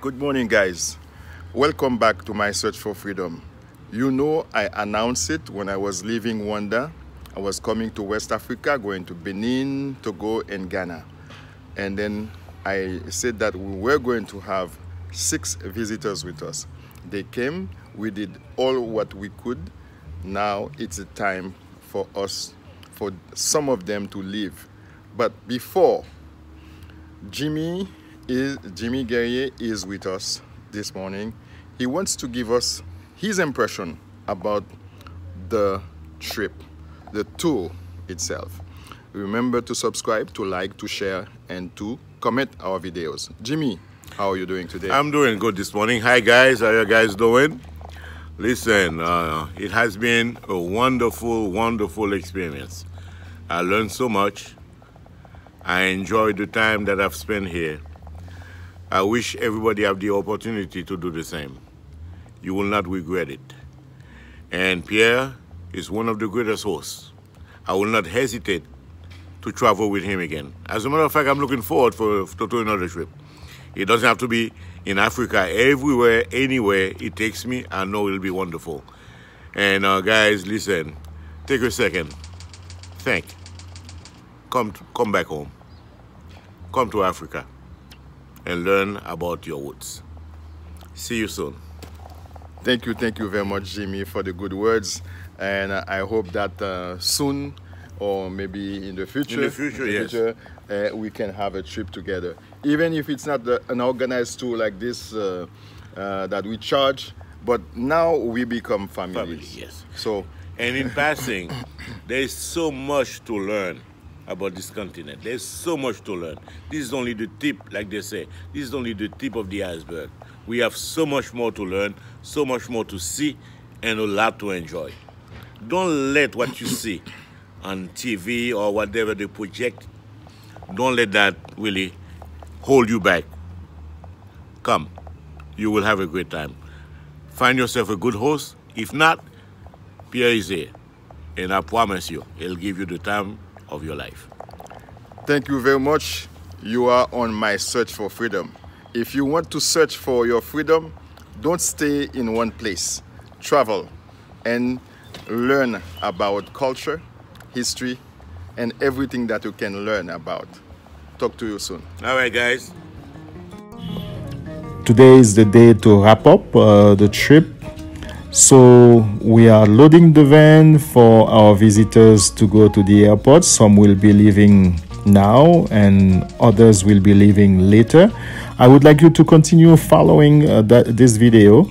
Good morning, guys. Welcome back to my search for freedom. You know, I announced it when I was leaving Rwanda. I was coming to West Africa, going to Benin, Togo, and Ghana. And then I said that we were going to have 6 visitors with us. They came, we did all what we could. Now it's a time for us, for some of them to leave. But before, Jimmy Guerrier is with us this morning. He wants to give us his impression about the trip, the tour itself. Remember to subscribe, to like, to share, and to comment our videos. Jimmy, how are you doing today? I'm doing good this morning. Hi guys, how you guys doing? Listen, it has been a wonderful experience. I learned so much. I enjoyed the time that I've spent here. I wish everybody have the opportunity to do the same. You will not regret it. And Pierre is one of the greatest hosts. I will not hesitate to travel with him again. As a matter of fact, I'm looking forward to another trip. It doesn't have to be in Africa. Everywhere, anywhere it takes me, I know it'll be wonderful. And guys, listen, take a second. Think. Come back home. Come to Africa and learn about your roots. See you soon. Thank you very much, Jimmy, for the good words. And I hope that soon, or maybe in the future, we can have a trip together. Even if it's not an organized tour like this that we charge, but now we become families. Yes. So, and in passing, there is so much to learn about this continent. There's so much to learn. This is only the tip, like they say. This is only the tip of the iceberg. We have so much more to learn, so much more to see, and a lot to enjoy. Don't let what you see on TV or whatever they project, don't let that really hold you back. Come, you will have a great time. Find yourself a good host. If not, Pierre is here, and I promise you, he'll give you the time of your life. Thank you very much. You are on my search for freedom. If you want to search for your freedom, don't stay in one place. Travel and learn about culture, history, and everything that you can learn about. Talk to you soon. All right, guys. Today is the day to wrap up the trip. So we are loading the van for our visitors to go to the airport. Some will be leaving now and others will be leaving later. I would like you to continue following this video,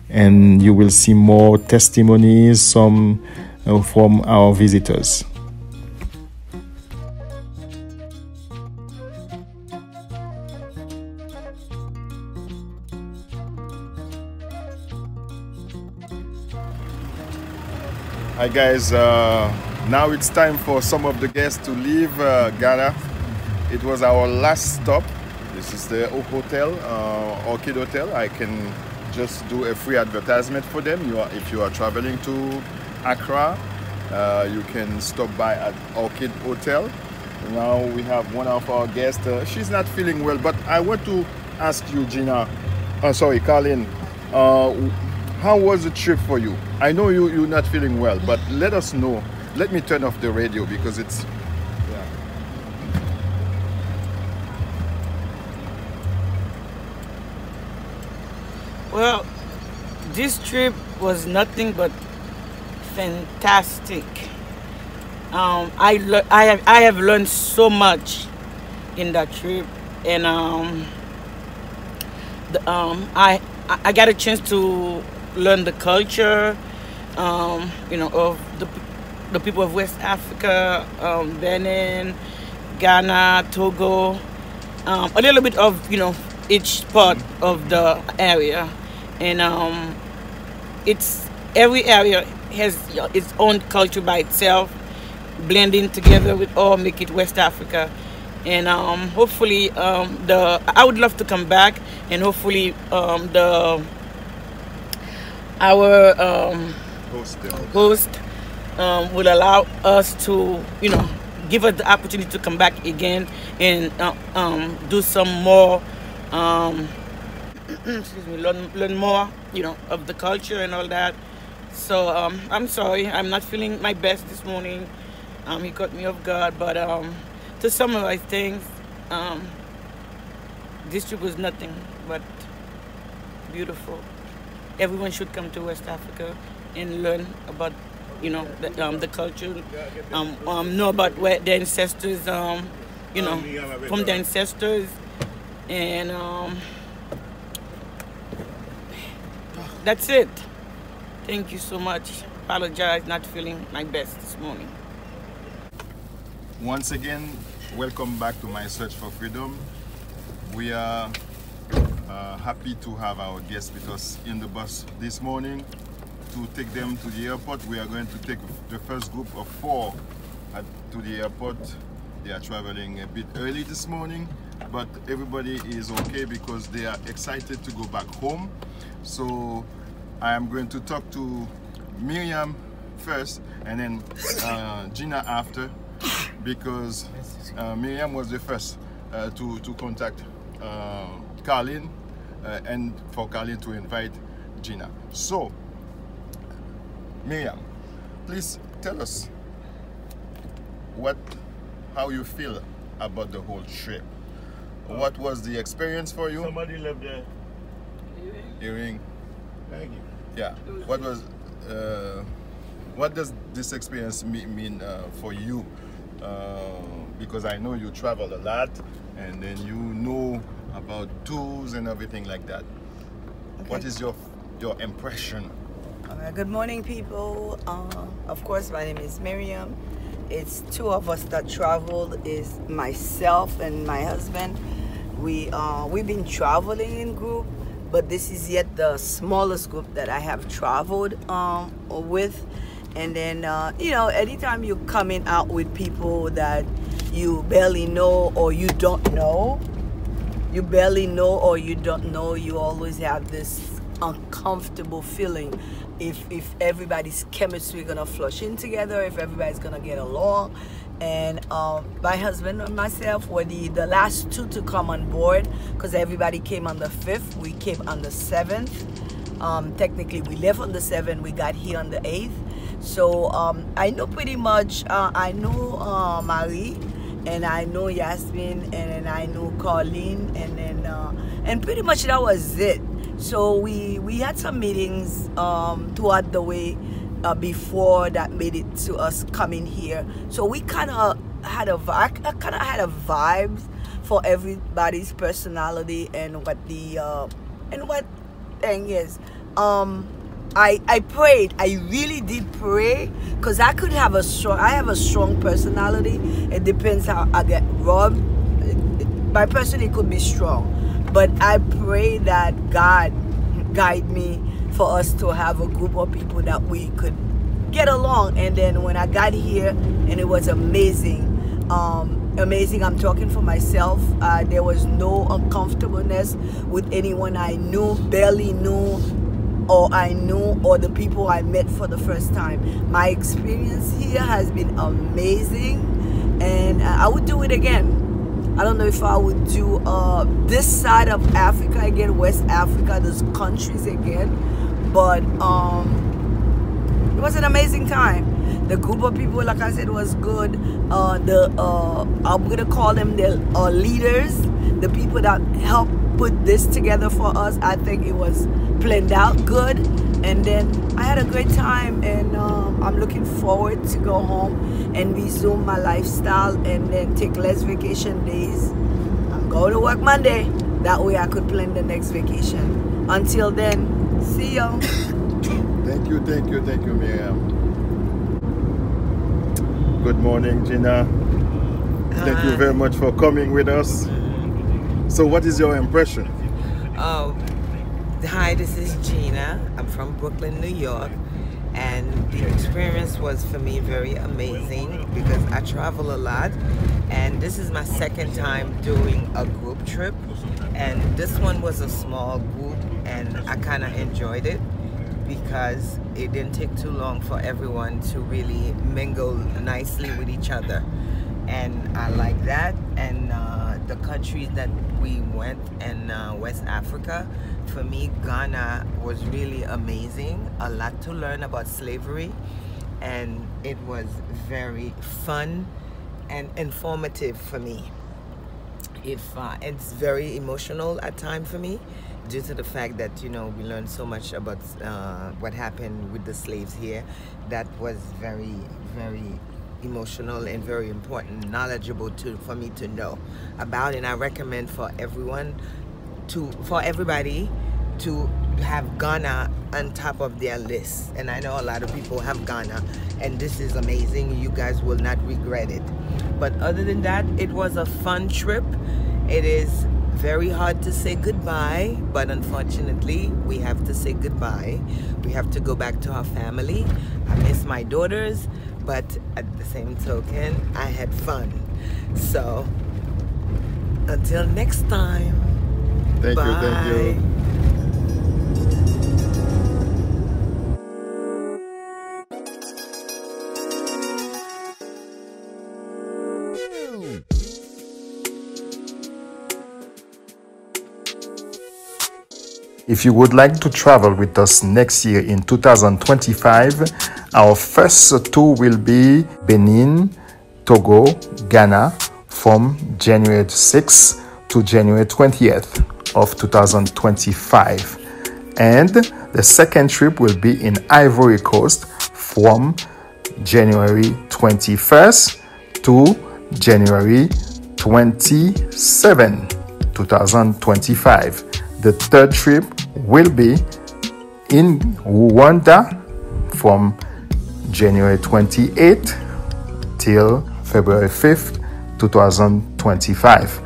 and you will see more testimonies from our visitors. Hi guys, now it's time for some of the guests to leave Ghana. It was our last stop. This is the hotel, Orchid Hotel. I can just do a free advertisement for them. If you are traveling to Accra, you can stop by at Orchid Hotel. Now we have one of our guests. She's not feeling well, but I want to ask you, Carlin, how was the trip for you? I know you're not feeling well, but let us know. Let me turn off the radio because it's... Yeah. Well, this trip was nothing but fantastic. I have learned so much in that trip, and I got a chance to learn the culture, of the people of West Africa, Benin, Ghana, Togo, a little bit of each part of the area, and every area has its own culture by itself, blending together with all make it West Africa. And hopefully I would love to come back, and hopefully our host will allow us to give us the opportunity to come back again and do some more excuse me, learn more, you know, of the culture and all that. So I'm sorry, I'm not feeling my best this morning. He caught me off guard, but to summarize things, this trip was nothing but beautiful. Everyone should come to West Africa and learn about, you know, the culture, know about where their ancestors, you know, from their ancestors, and that's it. Thank you so much. Apologize, not feeling my best this morning. Once again, welcome back to My Search for Freedom. We are happy to have our guests with us in the bus this morning to take them to the airport. We are going to take the first group of 4 to the airport. They are traveling a bit early this morning, but everybody is okay because they are excited to go back home. So I am going to talk to Miriam first and then Gina after, because Miriam was the first to contact Carlin and for Carlin to invite Gina. So Miriam, please tell us how you feel about the whole trip. What was the experience for you? Somebody left there. Earring. Thank you. Yeah. What does this experience mean for you? Because I know you travel a lot, and then you know about tours and everything like that. Okay. What is your impression? Good morning, people. Of course, my name is Miriam. It's 2 of us that traveled. Is myself and my husband. We've been traveling in group, but this is yet the smallest group that I have traveled with. And then you know, anytime you're coming out with people that you barely know or you don't know, you always have this uncomfortable feeling if everybody's chemistry gonna flush in together, if everybody's gonna get along. And my husband and myself were the last 2 to come on board, because everybody came on the 5th. We came on the 7th. Technically we left on the 7th, we got here on the 8th. So I know pretty much, I know Marie, and I know Yasmin, and then I know Carlin, and then and pretty much that was it. So we had some meetings throughout the way before that made it to us coming here. So we kind of had a vibe for everybody's personality and what thing is. I prayed. I really did pray, because I have a strong personality. It depends how I get rubbed. My personality could be strong, but I pray that God guide me for us to have a group of people that we could get along. And then when I got here, and it was amazing. Amazing. I'm talking for myself. There was no uncomfortableness with anyone I knew, barely knew, or I knew, or the people I met for the first time. My experience here has been amazing, and I would do it again. I don't know if I would do this side of Africa again, West Africa, those countries again, but it was an amazing time. The group of people, like I said, was good. I'm gonna call them the leaders, the people that helped put this together for us. I think it was planned out good, and then I had a great time, and I'm looking forward to go home and resume my lifestyle, and then take less vacation days. I'm going to work Monday. That way I could plan the next vacation. Until then, see y'all. Thank you, Miriam. Good morning, Gina. Thank you very much for coming with us. So what is your impression? Hi, this is Gina. I'm from Brooklyn, New York, and the experience was for me very amazing, because I travel a lot, and this is my 2nd time doing a group trip, and this one was a small group, and I kind of enjoyed it because it didn't take too long for everyone to really mingle nicely with each other, and I like that. And the countries that we went in West Africa, for me, Ghana was really amazing. A lot to learn about slavery, and it was very fun and informative for me. It's very emotional at times for me, due to the fact that, you know, we learned so much about what happened with the slaves here. That was very, very emotional and very important, knowledgeable for me to know about. And I recommend for everybody to have Ghana on top of their list. And I know a lot of people have Ghana, and this is amazing. You guys will not regret it. But other than that, it was a fun trip. It is very hard to say goodbye, but unfortunately, we have to say goodbye. We have to go back to our family. I miss my daughters, but at the same token, I had fun. So, until next time. Thank you, thank you. If you would like to travel with us next year in 2025, our first tour will be Benin, Togo, Ghana from January 6th to January 20th of 2025. And the second trip will be in Ivory Coast from January 21st to January 27, 2025. The third trip will be in Rwanda from January 28th till February 5th, 2025.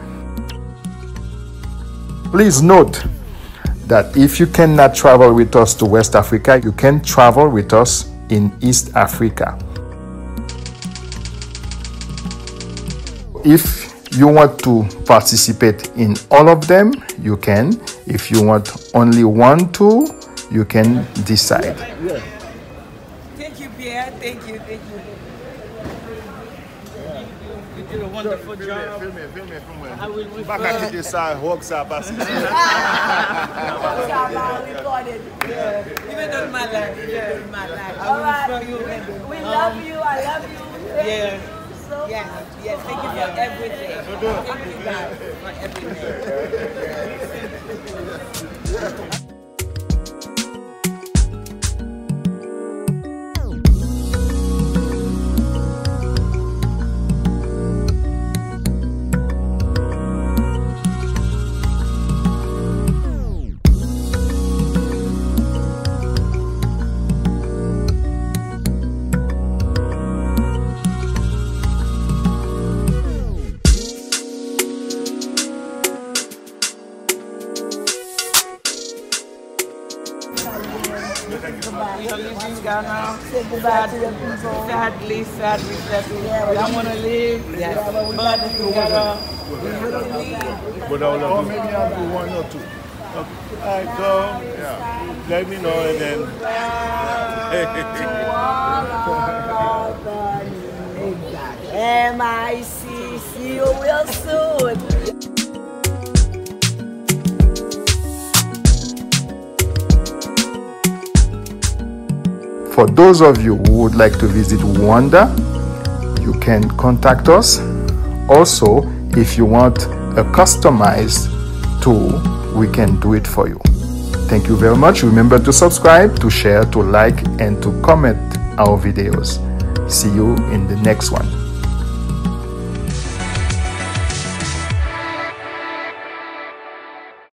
Please note that if you cannot travel with us to West Africa, you can travel with us in East Africa. If you want to participate in all of them, you can. If you want only one tour, you can decide. Thank you, Pierre. Thank you. You did a wonderful job. Film me. I will Back at this side, hawks are passing. Even Even on my life. All right. We love you. I love you. Yeah. Yes, thank you for everything. Thank you guys for everything. We are leaving Ghana. Say goodbye to your people. Sadly. We don't want to leave. Yes. But we gotta. But I will Or maybe I'll do one or two. I go, let me know, and then. MIC, see you real soon. For those of you who would like to visit Rwanda, you can contact us. Also, if you want a customized tour, we can do it for you. Thank you very much. Remember to subscribe, to share, to like, and to comment our videos. See you in the next one.